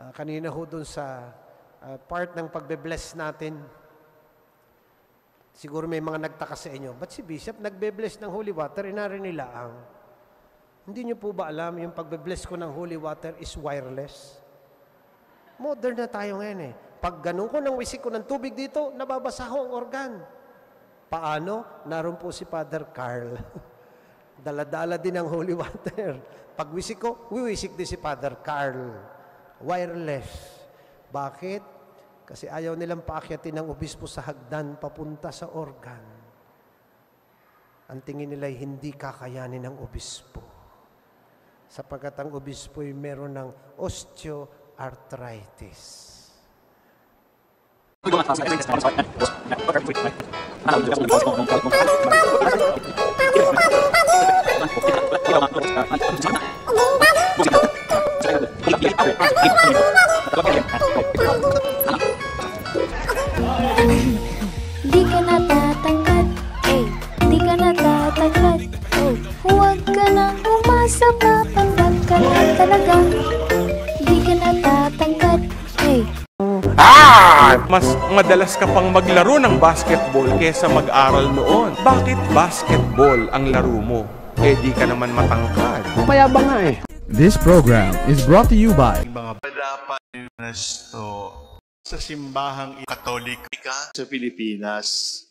Kanina ho dun sa part ng pagbe-bless natin, siguro may mga nagtaka sa inyo, ba't si Bishop nagbe-bless ng holy water, inari nila ang. Hindi nyo po ba alam, yung pagbe-bless ko ng holy water is wireless? Modern na tayo ngayon eh. Pag ganun ko ng wisik ko ng tubig dito, nababasa ho ang organ. Paano? Naroon po si Father Carl. Dala-dala din ang holy water. Pag wisik ko, wiwisik din si Father Carl. Wireless. Bakit? Kasi ayaw nilang paakyatin ng obispo sa hagdan papunta sa organ. Ang tingin nila ay hindi kakayanin ng obispo. Sapagkat ang obispo ay meron ng osteoarthritis. Di ka natatangkat, di ka natatangkat, huwag ka nang umasa, papanggap ka lang talaga. Di ka natatangkat, Mas madalas ka pang maglaro ng basketball kesa mag-aral noon. Bakit basketball ang laro mo? Di ka naman matangkad. Mayabang nga eh. This program is brought to you by mga dapat sa simbahang Katolika sa Pilipinas.